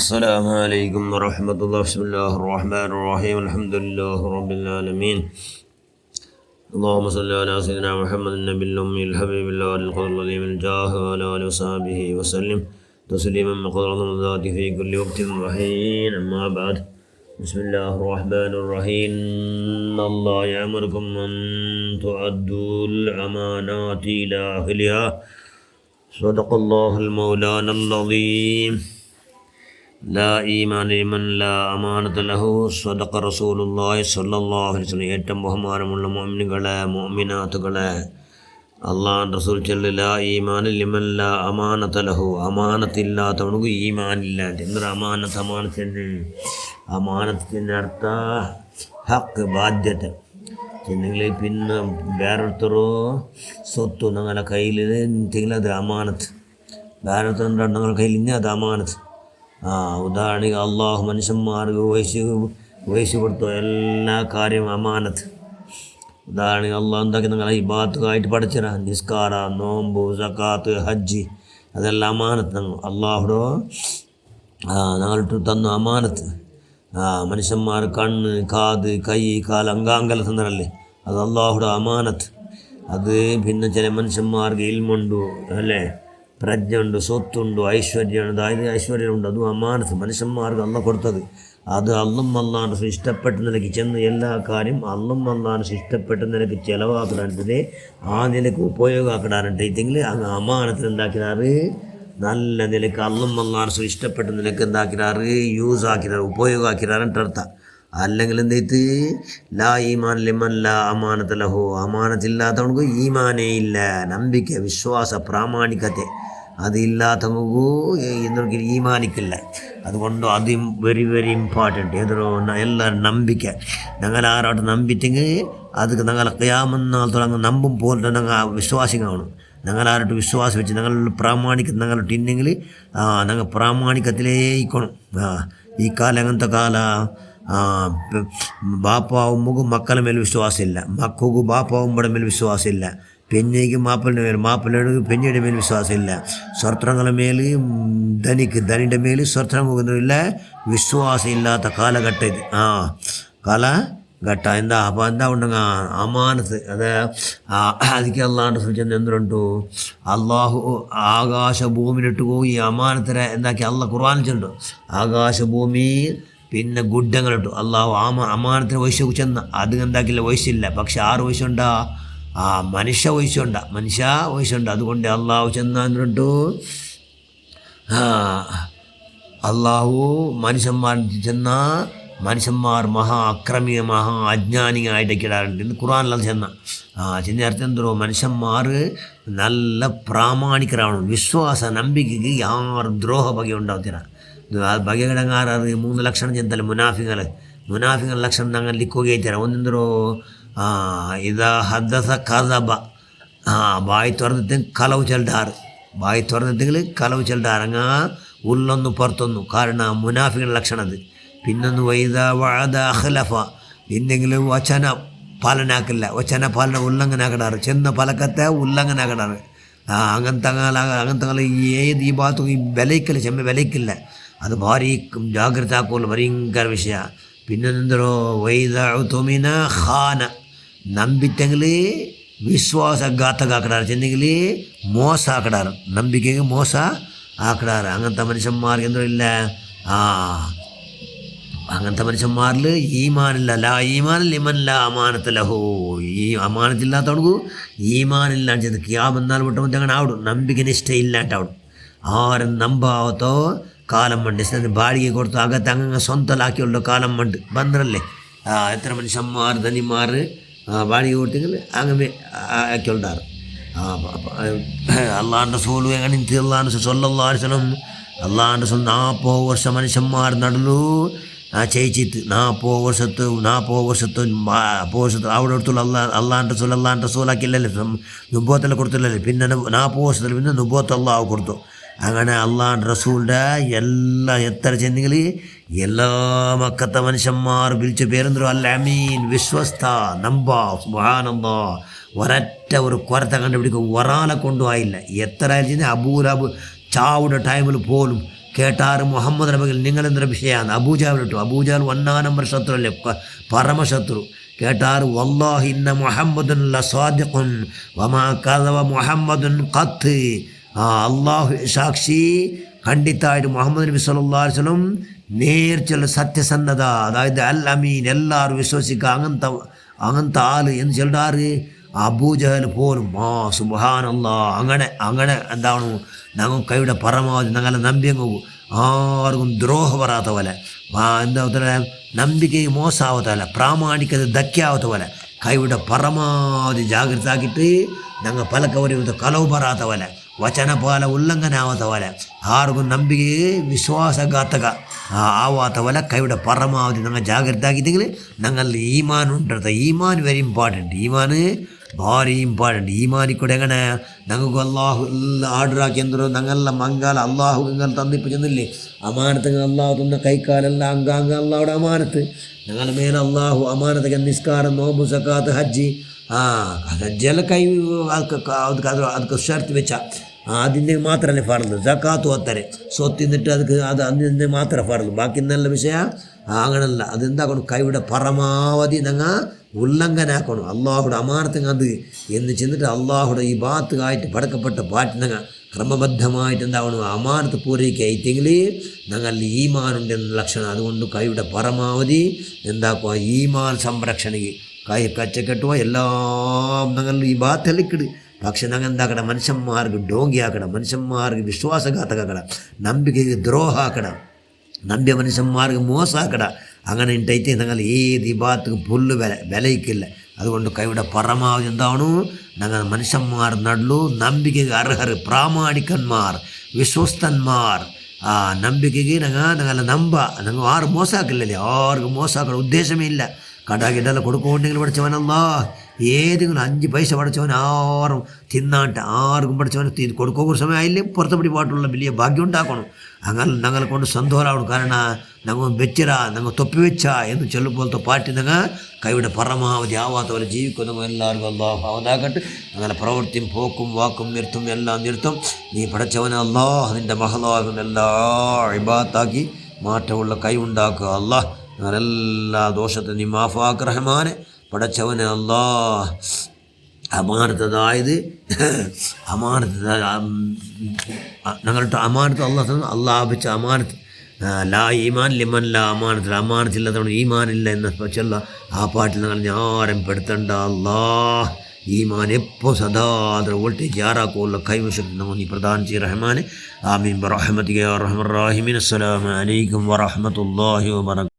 السلام عليكم ورحمة الله. بسم الله الرحمن الرحيم. الحمد لله رب العالمين. اللهم صل على سيدنا محمد النبي الأمي الحبيب الله القدر العظيم الجاه وعلى آله وصحبه وسلم تسليما مقدرا ذات في كل وقت وحين. أما بعد، بسم الله الرحمن الرحيم. إن الله يأمركم أن تؤدوا الأمانات إلى أهلها. صدق الله المولانا العظيم. لا ഈമാന ലിമൻ ലാ അമാനത ലഹു. സദഖ റസൂലുള്ളാഹി സ്വല്ലല്ലാഹു അലൈഹി വസല്ലം. ഏറ്റവും ബഹുമാനമുള്ള മുഅ്മിനുകളെ, മുഅ്മിനാത്തുകളെ, അല്ലാഹുവിൻ്റെ റസൂൽ ചൊല്ലി, ലാ ഈമാന ലിമൻ ലാ അമാനത ലഹു. അമാനത്തില്ലാത്തവനക്ക് ഈമാനില്ല. എന്തൊരു അമാനത്ത്? അമാനത്തിൻ്റെ അർത്ഥ ഹക്ക്, ബാധ്യത. ചെന്നെങ്കിൽ പിന്നെ വേറൊരുത്തരോ സ്വത്ത് ഞങ്ങളുടെ കയ്യിൽ എന്തെങ്കിലും അത് അമാനത്ത്. വേറൊരുത്തർ ഞങ്ങളുടെ കയ്യിൽ ഇനി അത് അമാനത്ത്. ഉദാഹരണ അള്ളാഹു മനുഷ്യന്മാർക്ക് വഹിച്ചു കൊടുത്തു എല്ലാ കാര്യവും അമാനത്ത്. ഉദാഹരണ അള്ളാഹ് എന്താക്കി നിങ്ങളെ ഇബാദത്തായിട്ട് പഠിച്ചറ, നിസ്കാര, നോമ്പ്, സക്കാത്ത്, ഹജ്ജ്, അതെല്ലാം അമാനത്ത്. അള്ളാഹുടോ ഞങ്ങളിട്ട് തന്നു അമാനത്ത്. മനുഷ്യന്മാർ കണ്ണ്, കാത്, കൈ, കാൽ, അംഗാംഗല തന്നല്ലേ, അത് അള്ളാഹുടെ അമാനത്ത്. അത് പിന്നെ ചില മനുഷ്യന്മാർക്ക് ഇൽമുണ്ട്, അല്ലേ, പ്രജ്ഞ ഉണ്ട്, സ്വത്തുണ്ട്, ഐശ്വര്യമുണ്ട്, അതായത് ഐശ്വര്യമുണ്ട്, അതും അമാനത്ത്. മനുഷ്യന്മാർക്ക് അള്ള കൊടുത്തത് അത് അള്ളാഹുവിന് ഇഷ്ടപ്പെട്ട നിലയ്ക്ക് ചെന്ന് എല്ലാ കാര്യം അള്ളാഹുവിന് ഇഷ്ടപ്പെട്ട നിലയ്ക്ക് ചിലവാക്കിടാനിട്ടത്, ആ നിലയ്ക്ക് ഉപയോഗമാക്കിടാനിട്ട് ഇതെങ്കിൽ അങ്ങ് അമാനത്തിന് എന്താക്കിനാറ്, നല്ല നിലയ്ക്ക് അള്ളാഹുവിന് ഇഷ്ടപ്പെട്ട നിലയ്ക്ക് എന്താക്കിനാറ്, യൂസ് ആക്കിനാറ്, ഉപയോഗമാക്കിനാറിൻ്റെ അർത്ഥം. അല്ലെങ്കിൽ എന്ത്, ലാ ഈമാൻ ലിമൻ ലാ അമാനത ലഹു. അമാനത്തില്ലാത്തവർക്ക് ഈമാനേ ഇല്ല. നമ്പിക്ക, വിശ്വാസ, പ്രാമാണികത്തെ അതില്ലാത്തവർക്ക് എന്നൊക്കെ ഈമാനിക്കില്ല. അതുകൊണ്ട് അത് വെരി വെരി ഇമ്പോർട്ടൻറ്റ്. ഏതൊരു എല്ലാവരും നമ്പിക്ക. ഞങ്ങൾ ആരോട്ട് നമ്പിറ്റെങ്കിൽ അത് ഞങ്ങളെ ഖിയാമത്ത് അങ്ങ് നമ്പും പോലെ ഞങ്ങൾ വിശ്വാസികളാണ്. ഞങ്ങളാരോട്ട് വിശ്വാസം വെച്ച് ഞങ്ങൾ പ്രാമാണിക ഞങ്ങളോട്ട് ഇന്നെങ്കിൽ ഞങ്ങൾ പ്രാമാണികത്തിലേ ഇക്കണം. ഈ കാലം അങ്ങനത്തെ കാല ബാപ്പാവുമ്പോൾ മക്കളെ മേൽ വിശ്വാസമില്ല, മക്കൾക്ക് ബാപ്പാവുമ്പോടെ മേൽ വിശ്വാസമില്ല, പെഞ്ഞയ്ക്ക് മാപ്പിളിൻ്റെ മേൽ, മാപ്പിളയുടെ പെഞ്ഞയുടെ മേൽ വിശ്വാസമില്ല, സ്വത്രങ്ങളുടെ മേൽ ധനിയുടെ മേൽ സ്വത്രമില്ല, വിശ്വാസം ഇല്ലാത്ത കാലഘട്ടം ഇത്. കാലഘട്ട എന്താ അപ്പോൾ എന്താ ഉണ്ടെങ്കിൽ അമാനത്ത്. അത് അതിക്ക് അള്ളാഹുൻ്റെ സൂചന എന്തുണ്ടു, അള്ളാഹു ആകാശഭൂമിയിലിട്ട് പോയി അമാനത്തിനെ എന്താക്കി അള്ളാഹ് ഖുർആനിൽ ചെന്നു. ആകാശഭൂമി പിന്നെ ഗുഡ്ഡങ്ങളിട്ടു. അള്ളാഹു അമാനത്തിന് വയസ്സ് ചെന്ന് അത് എന്താക്കില്ല, വയസ്സില്ല. പക്ഷെ ആറ് വയസ്സുണ്ടാ, മനുഷ്യ വയസ്സുണ്ട്. അതുകൊണ്ട് അള്ളാഹു ചെന്നിട്ടു അള്ളാഹു മനുഷ്യന്മാർ മനുഷ്യന്മാർ മഹാ അക്രമിക, മഹാ അജ്ഞാനികളായിട്ടൊക്കെ ഇടാറുണ്ട്. ഇന്ന് ഖുർആനിലത് ചെന്ന അർത്ഥം എന്തോ, മനുഷ്യന്മാർ നല്ല പ്രാമാണികരാണ്. വിശ്വാസ നമ്പിക്കയ്ക്ക് യാർ ദ്രോഹ ബഗ ഉണ്ടാവത്തില്ല. ബಗೆಗಡಂಗಾರು 3 ಲಕ್ಷಣ ಜಂತಲ್ಲ ಮುನಾಫಿಗಳ ಲಕ್ಷಣ ನಂಗೆ ಲಿಕ್ಕೋಗೈತಾರೆ. ಒಂದಿಂದರು ಇದು ಹದ್ದಸ ಕದಬ, ಬಾಯಿ ತೊರೆದ ಕಲವು ಚೆಲ್ದಾರು, ಬಾಯಿ ತೊರೆದ ಕಲವು ಚೆಲ್ದಾರು. ಹಂಗ ಉಲ್ಲೊಂದು ಪೊರ್ತೊಂದು ಕಾರಣ ಮುನಾಫಿಗಳ ಲಕ್ಷಣ ಅದು. പിന്നൊന്ന് വൈദ വഅദ അഖ്ലഫ, എന്തെങ്കിലും വചന പാലന ആക്കില്ല, വചന പാലന ഉല്ലംഘന ആക്കിടാറ്, ചെന്ന പലക്കത്തെ ഉല്ലംഘന ആക്കിടാറ്. അങ്ങനത്തെ ഏത് ഈ ഭാഗത്തും ഈ വിലയ്ക്കില്ല, ചെമ്മ വിലയ്ക്കില്ല. ಅದು ಭಾರಿ ಜಾಗ್ರತೆ ಹಾಕೋಲ್ಲ, ಭಯಂಕರ ವಿಷಯ. പിന്നെന്തോ ವೈದ ತುಮಿನ ಖಾನ, ನಂಬಿತೆಂಗಲಿ ವಿಶ್ವಾಸಘಾತಕ ಹಾಕಿಡಾರು, ಚೆನ್ನೆങ്കിൽ ಮೋಸ ಹಾಕಿಡಾರು, ನಂಬಿಕೆಗೆ ಮೋಸ ಹಾಕಿಡಾರು. അങ്ങനത്തെ മനുഷ്യന്മാർക്ക് എന്തോ ഇല്ല, അങ്ങനത്തെ മനുഷ്യന്മാരിൽ ഈമാനില്ല. ലാ ഈമാൻ ലിമൻ ലാ അമാനത ലഹു. ഈ അമാനത്തില്ലാത്തവർക്ക് ഈമാനില്ല. ചെന്ന് ക്യാമെന്നാൽ വിട്ടുമ്പോൾ അങ്ങനെ ആവിടും, ನಂಬಿಕೆ ನಿಷ್ಠೆ ಇಲ್ಲಾಂಟಾവിടും. ആരും ನಂಬಾವತ್ತೋ ಕಾಲಂ ಮಂಡಿ ಬಾಡಿಗೆ ಕೊಡ್ತು ಆಗತ್ತೆ ಹಂಗೆ ಸ್ವಂತಲ್ಲಿ ಹಾಕಿಕೊಳ್ಳೋ ಕಾಲಂ ಮಂಡು ಬಂದ್ರಲ್ಲೇ എത്ര മനുഷ്യന്മാർ ധനിമാർ ബാടിക കൊടുത്തെങ്കിൽ അങ്ങനെ ആക്കിക്കൊണ്ടാറ്. അള്ളാഹുൻ്റെ റസൂൽ എങ്ങനെ സല്ലല്ലാഹു അലൈഹി വസല്ലം അള്ളാഹുൻ്റെ റസൂൽ 40 ವರ್ಷ മനുഷ്യന്മാർ നടന്നു ചെയ്യിച്ചിട്ട് 40 ವರ್ಷത്ത് അവിടെ കൊടുത്തുള്ളൂ. അള്ളാഹുൻ്റെ റസൂലാക്കില്ലല്ലേ, നുബുവത്തെല്ലാം കൊടുത്തില്ലല്ലേ. പിന്നെ 40 ವರ್ಷത്തിൽ പിന്നെ നുബുവത്ത് അള്ളാഹു കൊടുത്തു. അങ്ങനെ അള്ളാഹുൻ്റെ റസൂലിൻ്റെ എല്ലാ എത്ര ചെന്നെങ്കിൽ എല്ലാ മക്കത്തെ മനുഷ്യന്മാർ വിളിച്ച പേരെന്തോ അൽ അമീൻ, വിശ്വസ്ത, നമ്പാ, സുബ്ഹാനല്ലാഹ്. ഒരൊറ്റ ഒരു കൊരത്തെ കണ്ടുപിടിക്കും ഒരാളെ കൊണ്ടും ആയില്ല. എത്ര ആയില്ല, അബൂലബ് ചാവുടെ ടൈമിൽ പോലും കേട്ടാറ് മുഹമ്മദ് നബിയിൽ നിങ്ങളെന്തൊരു വിഷയമാണ് അബൂജാലിട്ടു. അബൂജാൽ 1 നമ്പർ ശത്രു അല്ലേ, പരമശത്രു. കേട്ടാറ് വല്ലാഹി ഇന്ന മുഹമ്മദുൻ ലസാദിഖുൻ വമാ കദവ മുഹമ്മദുൻ ഖത്ത്. അള്ളാഹു സാക്ഷി, ಖಂಡಿತമായിട്ട് മുഹമ്മദ് നബി സല്ലല്ലാഹു അലൈഹി വസല്ലം നേർച്ചുള്ള സത്യസന്ധത, അതായത് അൽ അമീൻ, എല്ലാവരും വിശ്വസിക്കുക അങ്ങനത്തെ ആള് എന്ന് ചൊല്ലാറ്. അബൂജഹൽ പോലും സുബ്ഹാനല്ലാഹ് അങ്ങനെ എന്താണ് ഞങ്ങൾ കൈയുടെ പരമാവധി ഞങ്ങളെ ನಂಬಿಯಂಗು ആർക്കും ദ്രോഹ വരാത്ത പോലെ, എന്താ ನಂಬಿಕೆಗೆ ಮೋಸ ಆವತ್ತಲ್ಲ, ಪ್ರಾಮಾಣಿಕತೆ ಧಕ್ಕೆ ಆವತ್ತ പോലെ ಕೈವಿಡ ಪರಮಾವಧಿ ಜಾಗೃತಿ ಆಗಿಟ್ಟು ഞങ്ങൾ പലക്കവരും കലവ് ಬರಾತ പോലെ, ವಚನಪಾಲ ಉಲ್ಲಂಘನೆ ಆವತ್ತ പോലെ, ಆರ್ಗೂ ನಂಬಿಕೆಗೆ ವಿಶ್ವಾಸಘಾತಕ ಆವಾತ പോലെ ಕೈವಿಡ ಪರಮಾವಧಿ ഞങ്ങൾ ಜಾಗೃತಿ ಆಗಿದ್ದಂಗೆ ഞങ്ങളിൽ ഈമാൻ ഉണ്ടിർത്ത. ഈമാൻ വെരി ಇಂಪಾರ್ಟೆಂಟ್, ಈಮಾನ್ ಭಾರಿ ಇಂಪಾರ್ಟೆಂಟ್. ಈಮಾನಿ ಕೂಡ എങ്ങനെ ഞങ്ങൾക്ക് അള്ളാഹു ആർഡർ ആക്കി എന്തോ ഞങ്ങളെല്ല മങ്കാല അള്ളാഹു നിങ്ങൾ തന്നിപ്പ് ചെന്നില്ലേ അമാനത്ത്, അള്ളാഹു തന്ന കൈക്കാലെല്ലാം അങ്കാങ്ക അള്ളാഹുടെ അമാനത്ത് ഞങ്ങളുടെ മേലെ അള്ളാഹു അമാനത്തൊക്കെ നിസ്കാരം, നോമ്പ്, സക്കാത്ത്, ഹജ്ജ്. ഹജ്ജെല്ലാം കൈ ಅದಕ್ಕೆ ಷರ್ತ್ വെച്ച അതിൻ്റെ മാത്രമല്ലേ ഫർള്. സക്കാത്ത് ഒത്തരെ സ്വത്തിന്നിട്ട് അതിൻ്റെ മാത്രം ഫർള്, ബാക്കി നല്ല വിഷയ അങ്ങനല്ല. അതെന്താക്കണം, കൈയുടെ പരമാവധി ഞങ്ങൾ ഉല്ലംഘനാക്കണം. അള്ളാഹുടെ അമാനത്തങ്ങ് അത് എന്ന് ചെന്നിട്ട് അള്ളാഹുടെ ഈ ബാത്തുകായിട്ട് പടക്കപ്പെട്ട പാട്ട് ഞങ്ങൾ ക്രമബദ്ധമായിട്ട് എന്താവണം അമാനത്ത് പൂരയ്ക്കായിട്ടെങ്കിൽ ഞങ്ങളിൽ ഈമാനുണ്ട് എന്ന ലക്ഷണം. അതുകൊണ്ട് കൈയുടെ പരമാവധി എന്താക്കുക, ഈമാൻ സംരക്ഷണയ്ക്ക് കൈ കച്ചക്കെട്ടുക എല്ലാം ഞങ്ങൾ ഈ ബാത്തലിക്കിട്. പക്ഷെ ഞങ്ങൾ എന്താക്കണം, മനുഷ്യന്മാർക്ക് ഡോങ്കിയാക്കണം, മനുഷ്യന്മാർക്ക് വിശ്വാസഘാതകാക്കട, ನಂಬಿಕೆಗೆ ദ്രോഹ ആക്കട, ನಂಬಿയ മനുഷ്യന്മാർക്ക് മോശമാക്കട. അങ്ങനെ ഉണ്ടായിട്ട് ഞങ്ങൾ ഏത് ഈ ഭാഗത്തും പുല്ല് വിലയിക്കില്ല. അതുകൊണ്ട് കൈയുടെ പരമാവധി എന്താവണു, ഞങ്ങൾ മനുഷ്യന്മാർ നടലു ನಂಬಿಕೆಗೆ ಅರ್ಹರು, ಪ್ರಾಮಾಣಿಕന്മാർ, ವಿಶ್ವಸ್ತന്മാർ. ನಂಬಿಕೆಗೆ ഞങ്ങളെ ഞങ്ങൾ ആരും മോശമാക്കില്ലല്ലേ, ആർക്കും മോശമാക്കണ ഉദ്ദേശമേ ഇല്ല. കടാകിട്ടെല്ലാം കൊടുക്കുകൊണ്ടെങ്കിൽ പഠിച്ചവനല്ല, ഏതെങ്കിലും 5 പൈസ പഠിച്ചവൻ ആരും തിന്നാട്ട് ആർക്കും പഠിച്ചവൻ കൊടുക്കുക സമയമായില്ലേ പുറത്തുപടി പാട്ടുള്ള വലിയ ഭാഗ്യം ഉണ്ടാക്കണം. അങ്ങനെ ഞങ്ങളെ കൊണ്ട് സന്തോഷമാവണം. കാരണം ഞങ്ങൾ വെച്ചിര ഞങ്ങൾ തൊപ്പി വെച്ച എന്ന് ചൊല്ലുമ്പോഴത്തെ പാട്ടി ഞങ്ങൾ കൈയുടെ പരമാവധി ആവാത്ത പോലെ ജീവിക്കുന്ന എല്ലാവർക്കും അല്ലാഹു അവതാകട്ടെ. ഞങ്ങളെ പ്രവൃത്തിയും പോക്കും വാക്കും നിർത്തും എല്ലാം നിർത്തും. നീ പഠിച്ചവനെ അല്ലാഹ് അതിൻ്റെ മഹലാകും എല്ലാ ഇബാത്താക്കി മാറ്റമുള്ള കൈ ഉണ്ടാക്കുക. അല്ലാഹ് ഞങ്ങളെല്ലാ ദോഷത്തെ നീ മാഫാക്ക് റഹ്മാനെ. പടച്ചവനെ അല്ലാഹ് അമാനത്ത് ഞങ്ങളുടെ അമാനത്ത് അള്ളാഹ് വെച്ച അമാനത്ത് ലാ ഈമാൻ ലിമൻ ലാ അമാനത്ത്, അമാനത്തില്ലാത്തവണ് ഈമാനില്ല എന്ന ചൊല്ല ആ പാട്ടിൽ ഞങ്ങൾ ആരും പെടുത്തണ്ട. അല്ലാഹ് ഈമാൻ എപ്പോൾ സദാ ಅದರ ವೋಲ್ಟೇಜ್ ಯಾರಾಕೋಲ್ಲ ಕೈವಶಕ್ಕೆ ನಾವು ನೀ ಪ್ರದಾನ ಚಿ ರಹಮಾನೆ. ಆಮೀನ್ ಬರಹಮತಿಗೆ ಯ ಅರ್ಹಮರ್ ರಾಹಿಮೀನ್. ಅಸ್ಸಲಾಮು ಅಲೈಕುಂ ವರಹಮತುಲ್ಲಾಹಿ ವಬರಕಾತುಹು.